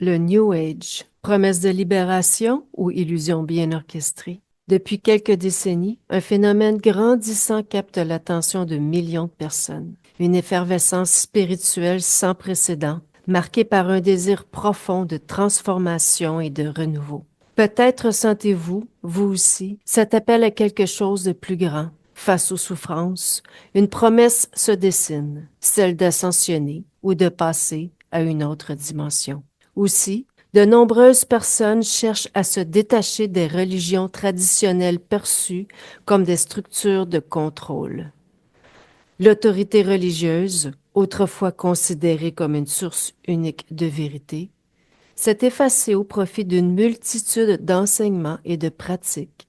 Le New Age, promesse de libération ou illusion bien orchestrée? Depuis quelques décennies, un phénomène grandissant capte l'attention de millions de personnes. Une effervescence spirituelle sans précédent, marquée par un désir profond de transformation et de renouveau. Peut-être sentez-vous, vous aussi, cet appel à quelque chose de plus grand. Face aux souffrances, une promesse se dessine, celle d'ascensionner ou de passer à une autre dimension. Aussi, de nombreuses personnes cherchent à se détacher des religions traditionnelles perçues comme des structures de contrôle. L'autorité religieuse, autrefois considérée comme une source unique de vérité, s'est effacée au profit d'une multitude d'enseignements et de pratiques,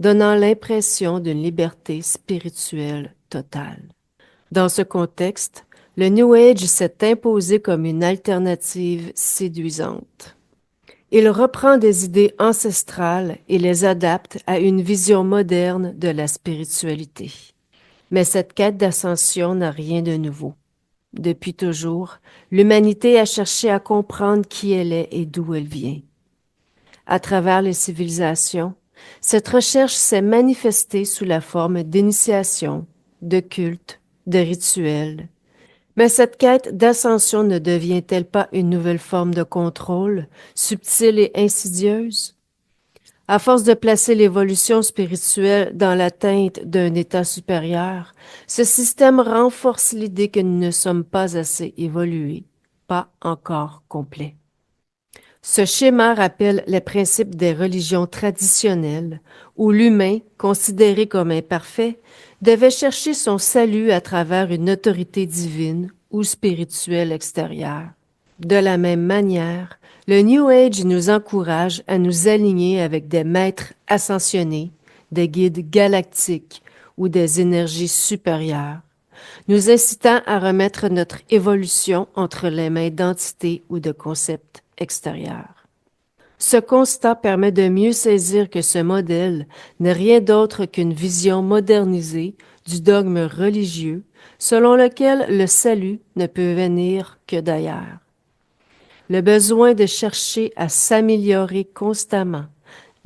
donnant l'impression d'une liberté spirituelle totale. Dans ce contexte, le New Age s'est imposé comme une alternative séduisante. Il reprend des idées ancestrales et les adapte à une vision moderne de la spiritualité. Mais cette quête d'ascension n'a rien de nouveau. Depuis toujours, l'humanité a cherché à comprendre qui elle est et d'où elle vient. À travers les civilisations, cette recherche s'est manifestée sous la forme d'initiation, de cultes, de rituels. Mais cette quête d'ascension ne devient-elle pas une nouvelle forme de contrôle, subtile et insidieuse? À force de placer l'évolution spirituelle dans l'atteinte d'un état supérieur, ce système renforce l'idée que nous ne sommes pas assez évolués, pas encore complets. Ce schéma rappelle les principes des religions traditionnelles, où l'humain, considéré comme imparfait, devait chercher son salut à travers une autorité divine ou spirituelle extérieure. De la même manière, le New Age nous encourage à nous aligner avec des maîtres ascensionnés, des guides galactiques ou des énergies supérieures, nous incitant à remettre notre évolution entre les mains d'entités ou de concepts extérieurs. Ce constat permet de mieux saisir que ce modèle n'est rien d'autre qu'une vision modernisée du dogme religieux selon lequel le salut ne peut venir que d'ailleurs. Le besoin de chercher à s'améliorer constamment,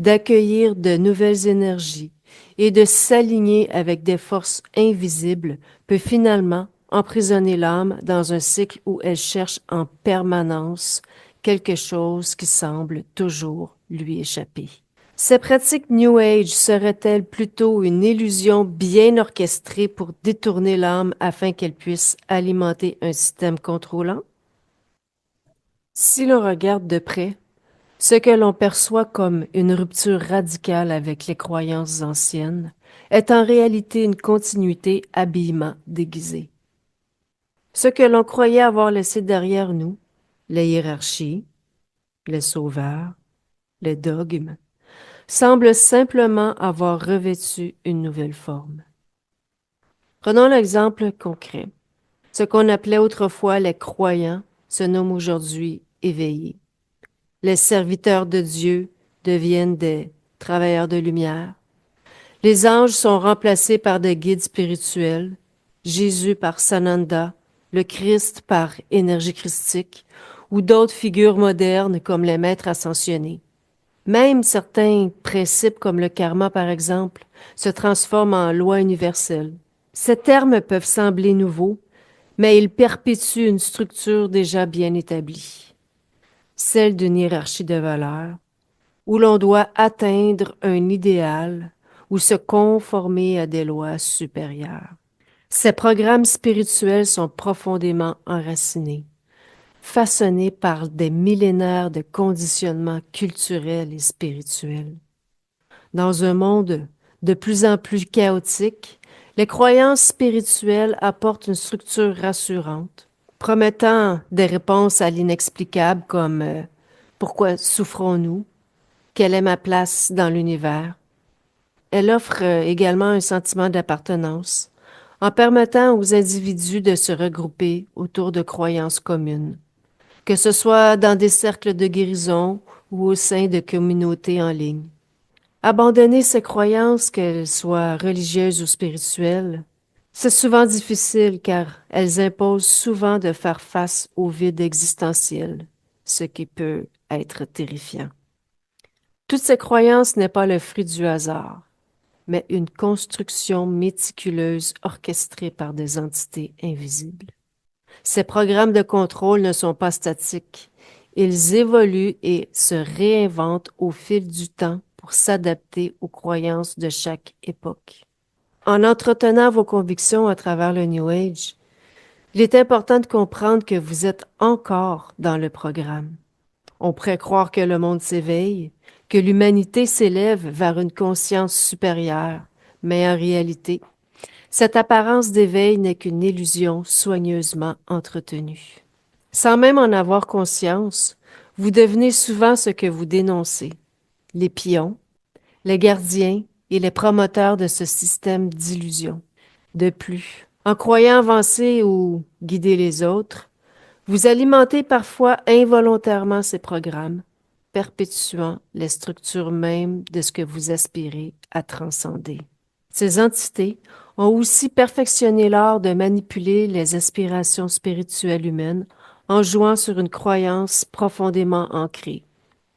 d'accueillir de nouvelles énergies et de s'aligner avec des forces invisibles peut finalement emprisonner l'âme dans un cycle où elle cherche en permanence quelque chose qui semble toujours lui échapper. Ces pratiques New Age seraient-elles plutôt une illusion bien orchestrée pour détourner l'âme afin qu'elle puisse alimenter un système contrôlant? Si l'on regarde de près, ce que l'on perçoit comme une rupture radicale avec les croyances anciennes est en réalité une continuité habillement déguisée. Ce que l'on croyait avoir laissé derrière nous, les hiérarchies, les sauveurs, les dogmes, semble simplement avoir revêtu une nouvelle forme. Prenons l'exemple concret. Ce qu'on appelait autrefois les croyants se nomment aujourd'hui éveillés. Les serviteurs de Dieu deviennent des travailleurs de lumière. Les anges sont remplacés par des guides spirituels, Jésus par Sananda, le Christ par énergie christique, ou d'autres figures modernes comme les maîtres ascensionnés. Même certains principes comme le karma, par exemple, se transforment en lois universelles. Ces termes peuvent sembler nouveaux, mais ils perpétuent une structure déjà bien établie, celle d'une hiérarchie de valeurs, où l'on doit atteindre un idéal ou se conformer à des lois supérieures. Ces programmes spirituels sont profondément enracinés, façonnés par des millénaires de conditionnements culturels et spirituels. Dans un monde de plus en plus chaotique, les croyances spirituelles apportent une structure rassurante, promettant des réponses à l'inexplicable comme pourquoi souffrons-nous? Quelle est ma place dans l'univers? Elle offre également un sentiment d'appartenance en permettant aux individus de se regrouper autour de croyances communes, que ce soit dans des cercles de guérison ou au sein de communautés en ligne. Abandonner ces croyances, qu'elles soient religieuses ou spirituelles, c'est souvent difficile car elles imposent souvent de faire face au vide existentiel, ce qui peut être terrifiant. Toute cette croyance n'est pas le fruit du hasard, mais une construction méticuleuse orchestrée par des entités invisibles. Ces programmes de contrôle ne sont pas statiques. Ils évoluent et se réinventent au fil du temps pour s'adapter aux croyances de chaque époque. En entretenant vos convictions à travers le New Age, il est important de comprendre que vous êtes encore dans le programme. On pourrait croire que le monde s'éveille, que l'humanité s'élève vers une conscience supérieure, mais en réalité, cette apparence d'éveil n'est qu'une illusion soigneusement entretenue. Sans même en avoir conscience, vous devenez souvent ce que vous dénoncez, les pions, les gardiens et les promoteurs de ce système d'illusion. De plus, en croyant avancer ou guider les autres, vous alimentez parfois involontairement ces programmes, perpétuant les structures mêmes de ce que vous aspirez à transcender. Ces entités ont aussi perfectionné l'art de manipuler les aspirations spirituelles humaines en jouant sur une croyance profondément ancrée,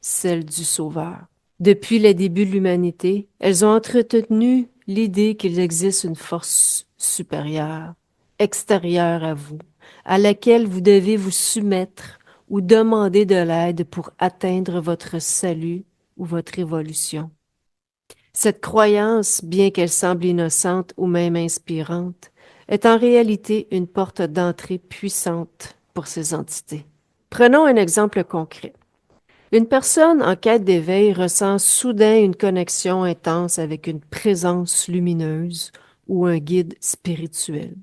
celle du Sauveur. Depuis les débuts de l'humanité, elles ont entretenu l'idée qu'il existe une force supérieure, extérieure à vous, à laquelle vous devez vous soumettre ou demander de l'aide pour atteindre votre salut ou votre évolution. Cette croyance, bien qu'elle semble innocente ou même inspirante, est en réalité une porte d'entrée puissante pour ces entités. Prenons un exemple concret. Une personne en quête d'éveil ressent soudain une connexion intense avec une présence lumineuse ou un guide spirituel.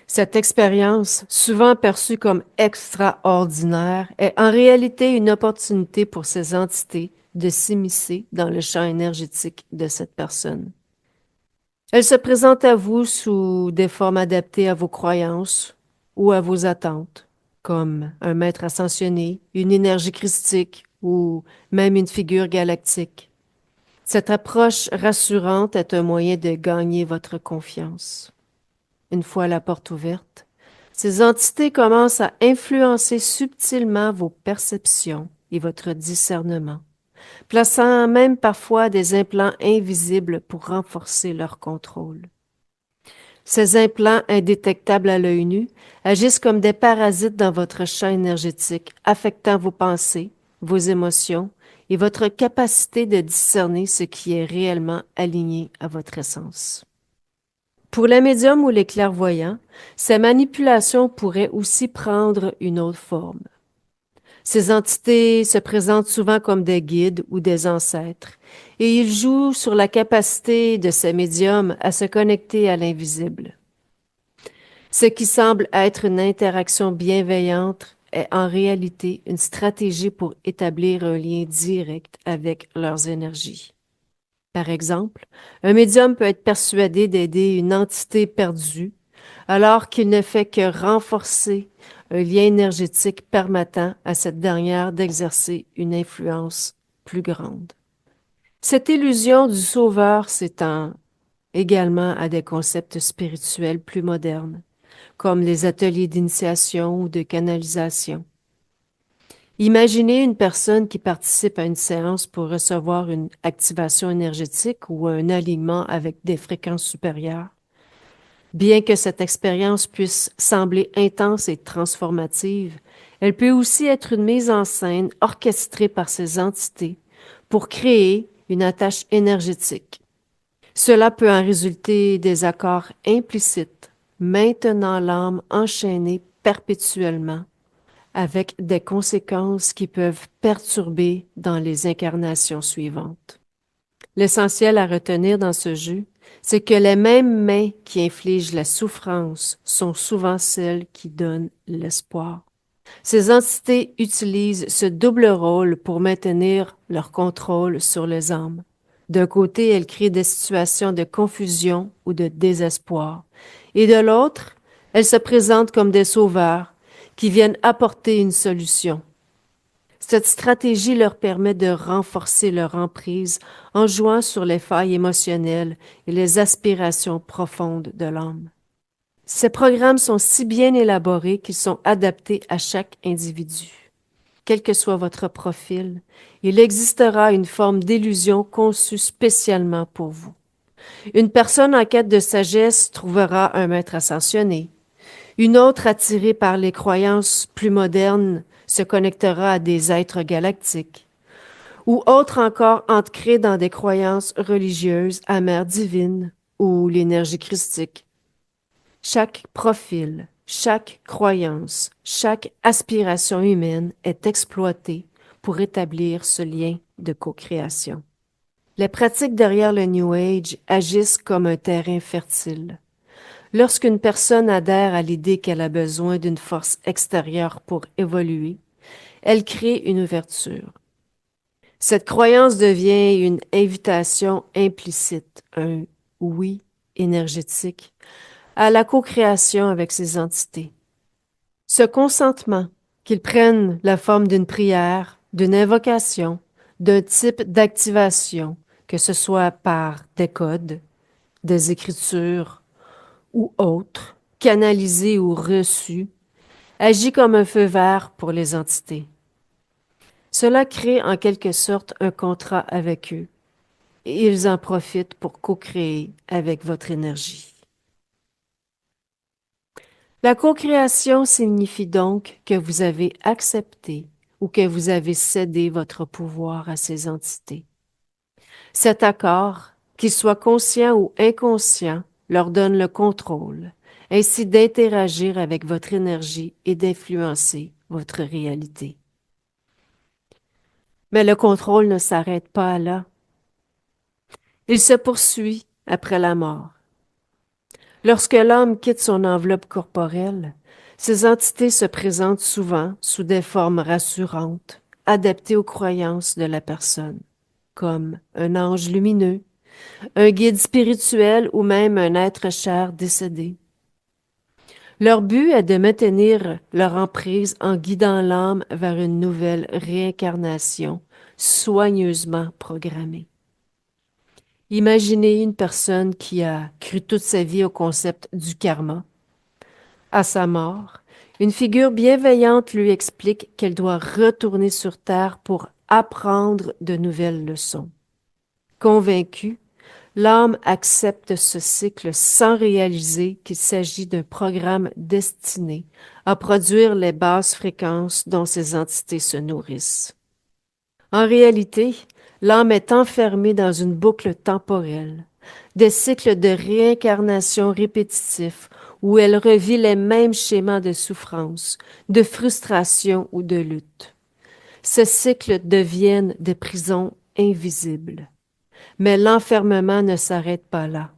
Cette expérience, souvent perçue comme extraordinaire, est en réalité une opportunité pour ces entités de s'immiscer dans le champ énergétique de cette personne. Elle se présente à vous sous des formes adaptées à vos croyances ou à vos attentes, comme un maître ascensionné, une énergie christique ou même une figure galactique. Cette approche rassurante est un moyen de gagner votre confiance. Une fois la porte ouverte, ces entités commencent à influencer subtilement vos perceptions et votre discernement, plaçant même parfois des implants invisibles pour renforcer leur contrôle. Ces implants indétectables à l'œil nu agissent comme des parasites dans votre champ énergétique, affectant vos pensées, vos émotions et votre capacité de discerner ce qui est réellement aligné à votre essence. Pour les médiums ou les clairvoyants, ces manipulations pourraient aussi prendre une autre forme. Ces entités se présentent souvent comme des guides ou des ancêtres, et ils jouent sur la capacité de ces médiums à se connecter à l'invisible. Ce qui semble être une interaction bienveillante est en réalité une stratégie pour établir un lien direct avec leurs énergies. Par exemple, un médium peut être persuadé d'aider une entité perdue, alors qu'il ne fait que renforcer un lien énergétique permettant à cette dernière d'exercer une influence plus grande. Cette illusion du sauveur s'étend également à des concepts spirituels plus modernes, comme les ateliers d'initiation ou de canalisation. Imaginez une personne qui participe à une séance pour recevoir une activation énergétique ou un alignement avec des fréquences supérieures. Bien que cette expérience puisse sembler intense et transformative, elle peut aussi être une mise en scène orchestrée par ces entités pour créer une attache énergétique. Cela peut en résulter des accords implicites, maintenant l'âme enchaînée perpétuellement, avec des conséquences qui peuvent perturber dans les incarnations suivantes. L'essentiel à retenir dans ce jeu, c'est que les mêmes mains qui infligent la souffrance sont souvent celles qui donnent l'espoir. Ces entités utilisent ce double rôle pour maintenir leur contrôle sur les âmes. D'un côté, elles créent des situations de confusion ou de désespoir, et de l'autre, elles se présentent comme des sauveurs qui viennent apporter une solution. Cette stratégie leur permet de renforcer leur emprise en jouant sur les failles émotionnelles et les aspirations profondes de l'âme. Ces programmes sont si bien élaborés qu'ils sont adaptés à chaque individu. quel que soit votre profil, il existera une forme d'illusion conçue spécialement pour vous. Une personne en quête de sagesse trouvera un maître ascensionné. Une autre attirée par les croyances plus modernes se connectera à des êtres galactiques. Ou autre encore ancrée dans des croyances religieuses à mère divine ou l'énergie christique. Chaque profil, chaque croyance, chaque aspiration humaine est exploitée pour établir ce lien de co-création. Les pratiques derrière le New Age agissent comme un terrain fertile. Lorsqu'une personne adhère à l'idée qu'elle a besoin d'une force extérieure pour évoluer, elle crée une ouverture. Cette croyance devient une invitation implicite, un oui énergétique, à la co-création avec ces entités. Ce consentement, qu'ils prennent la forme d'une prière, d'une invocation, d'un type d'activation, que ce soit par des codes, des écritures ou autres, canalisés ou reçus, agit comme un feu vert pour les entités. Cela crée en quelque sorte un contrat avec eux et ils en profitent pour co-créer avec votre énergie. La co-création signifie donc que vous avez accepté ou que vous avez cédé votre pouvoir à ces entités. Cet accord, qu'il soit conscient ou inconscient, leur donne le contrôle, ainsi d'interagir avec votre énergie et d'influencer votre réalité. Mais le contrôle ne s'arrête pas là. Il se poursuit après la mort. Lorsque l'homme quitte son enveloppe corporelle, ces entités se présentent souvent sous des formes rassurantes, adaptées aux croyances de la personne, comme un ange lumineux, un guide spirituel ou même un être cher décédé. Leur but est de maintenir leur emprise en guidant l'âme vers une nouvelle réincarnation soigneusement programmée. Imaginez une personne qui a cru toute sa vie au concept du karma. À sa mort, une figure bienveillante lui explique qu'elle doit retourner sur Terre pour apprendre de nouvelles leçons. Convaincue, l'âme accepte ce cycle sans réaliser qu'il s'agit d'un programme destiné à produire les basses fréquences dont ces entités se nourrissent. En réalité, l'âme est enfermée dans une boucle temporelle, des cycles de réincarnation répétitifs où elle revit les mêmes schémas de souffrance, de frustration ou de lutte. Ces cycles deviennent des prisons invisibles. Mais l'enfermement ne s'arrête pas là.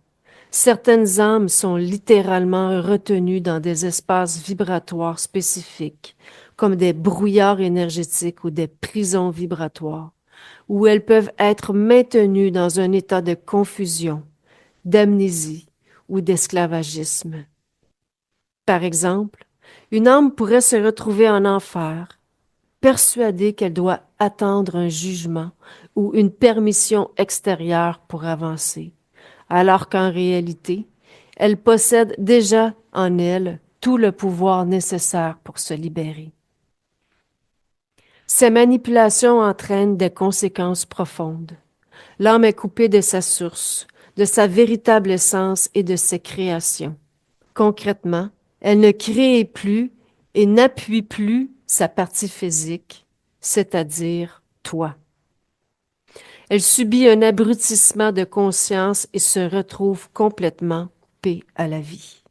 Certaines âmes sont littéralement retenues dans des espaces vibratoires spécifiques, comme des brouillards énergétiques ou des prisons vibratoires, où elles peuvent être maintenues dans un état de confusion, d'amnésie ou d'esclavagisme. Par exemple, une âme pourrait se retrouver en enfer, persuadée qu'elle doit attendre un jugement ou une permission extérieure pour avancer, alors qu'en réalité, elle possède déjà en elle tout le pouvoir nécessaire pour se libérer. Ces manipulations entraînent des conséquences profondes. L'âme est coupée de sa source, de sa véritable essence et de ses créations. Concrètement, elle ne crée plus et n'appuie plus sa partie physique, c'est-à-dire toi. Elle subit un abrutissement de conscience et se retrouve complètement coupée à la vie.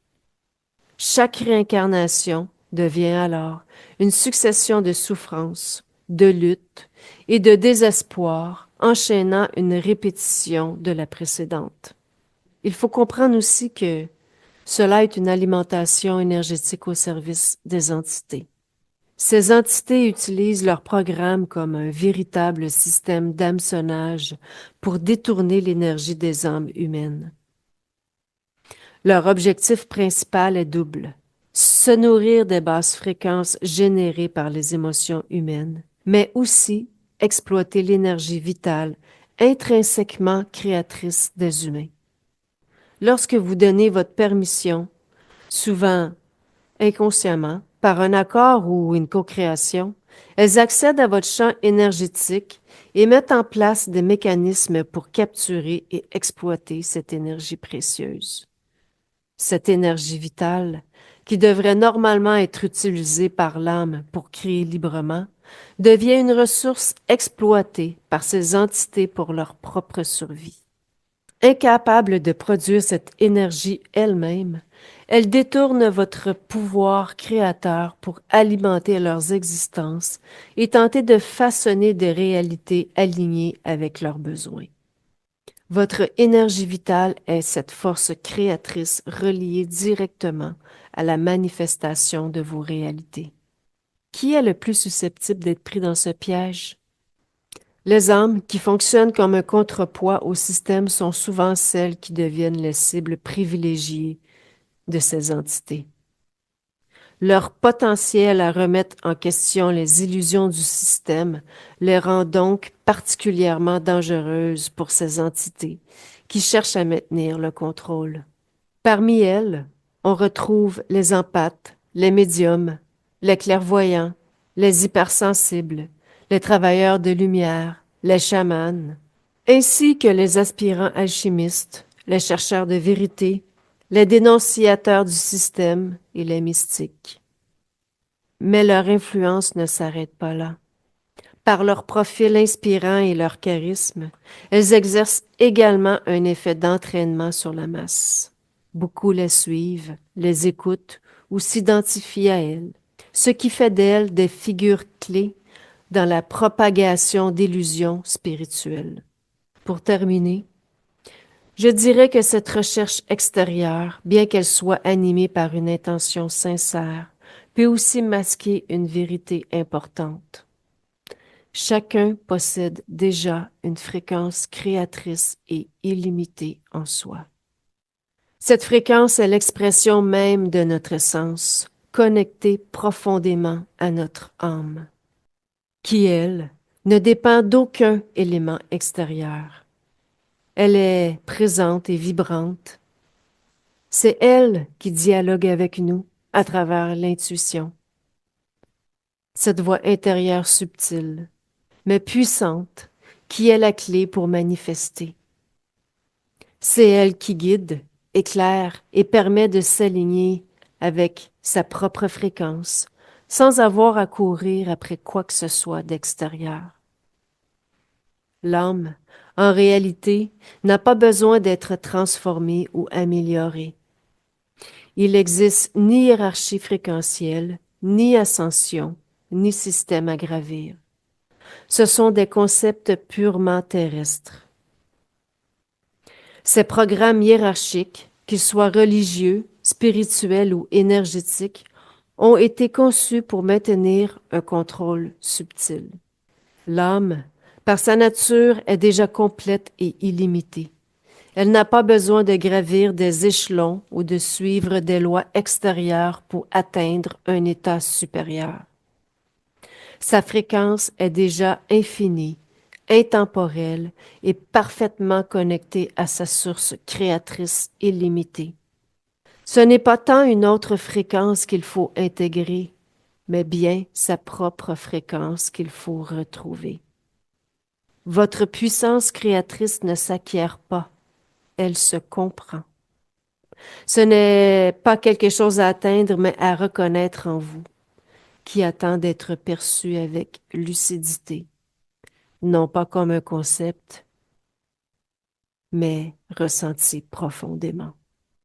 Chaque réincarnation devient alors une succession de souffrances, de luttes et de désespoir, enchaînant une répétition de la précédente. Il faut comprendre aussi que cela est une alimentation énergétique au service des entités. Ces entités utilisent leur programme comme un véritable système d'hameçonnage pour détourner l'énergie des âmes humaines. Leur objectif principal est double: se nourrir des basses fréquences générées par les émotions humaines, mais aussi exploiter l'énergie vitale intrinsèquement créatrice des humains. Lorsque vous donnez votre permission, souvent inconsciemment, par un accord ou une co-création, Elles accèdent à votre champ énergétique et mettent en place des mécanismes pour capturer et exploiter cette énergie précieuse. Cette énergie vitale, qui devrait normalement être utilisée par l'âme pour créer librement, devient une ressource exploitée par ces entités pour leur propre survie. Incapables de produire cette énergie elle-même, elles détournent votre pouvoir créateur pour alimenter leurs existences et tenter de façonner des réalités alignées avec leurs besoins. Votre énergie vitale est cette force créatrice reliée directement à la manifestation de vos réalités. Qui est le plus susceptible d'être pris dans ce piège? Les âmes qui fonctionnent comme un contrepoids au système sont souvent celles qui deviennent les cibles privilégiées de ces entités. Leur potentiel à remettre en question les illusions du système les rend donc particulièrement dangereuses pour ces entités qui cherchent à maintenir le contrôle. Parmi elles, on retrouve les empathes, les médiums, les clairvoyants, les hypersensibles, les travailleurs de lumière, les chamans, ainsi que les aspirants alchimistes, les chercheurs de vérité, les dénonciateurs du système et les mystiques. Mais leur influence ne s'arrête pas là. Par leur profil inspirant et leur charisme, elles exercent également un effet d'entraînement sur la masse. Beaucoup les suivent, les écoutent ou s'identifient à elles, ce qui fait d'elles des figures clés dans la propagation d'illusions spirituelles. Pour terminer, je dirais que cette recherche extérieure, bien qu'elle soit animée par une intention sincère, peut aussi masquer une vérité importante. Chacun possède déjà une fréquence créatrice et illimitée en soi. Cette fréquence est l'expression même de notre essence, connectée profondément à notre âme, qui, elle, ne dépend d'aucun élément extérieur. Elle est présente et vibrante. C'est elle qui dialogue avec nous à travers l'intuition. Cette voix intérieure subtile, mais puissante, qui est la clé pour manifester. C'est elle qui guide, éclaire et permet de s'aligner avec sa propre fréquence, sans avoir à courir après quoi que ce soit d'extérieur. L'âme, en réalité, n'a pas besoin d'être transformée ou améliorée. Il n'existe ni hiérarchie fréquentielle, ni ascension, ni système à gravir. Ce sont des concepts purement terrestres. Ces programmes hiérarchiques, qu'ils soient religieux, spirituels ou énergétiques, ont été conçus pour maintenir un contrôle subtil. L'âme, par sa nature, est déjà complète et illimitée. Elle n'a pas besoin de gravir des échelons ou de suivre des lois extérieures pour atteindre un état supérieur. Sa fréquence est déjà infinie, intemporelle et parfaitement connectée à sa source créatrice illimitée. Ce n'est pas tant une autre fréquence qu'il faut intégrer, mais bien sa propre fréquence qu'il faut retrouver. Votre puissance créatrice ne s'acquiert pas, elle se comprend. Ce n'est pas quelque chose à atteindre, mais à reconnaître en vous, qui attend d'être perçu avec lucidité, non pas comme un concept, mais ressenti profondément.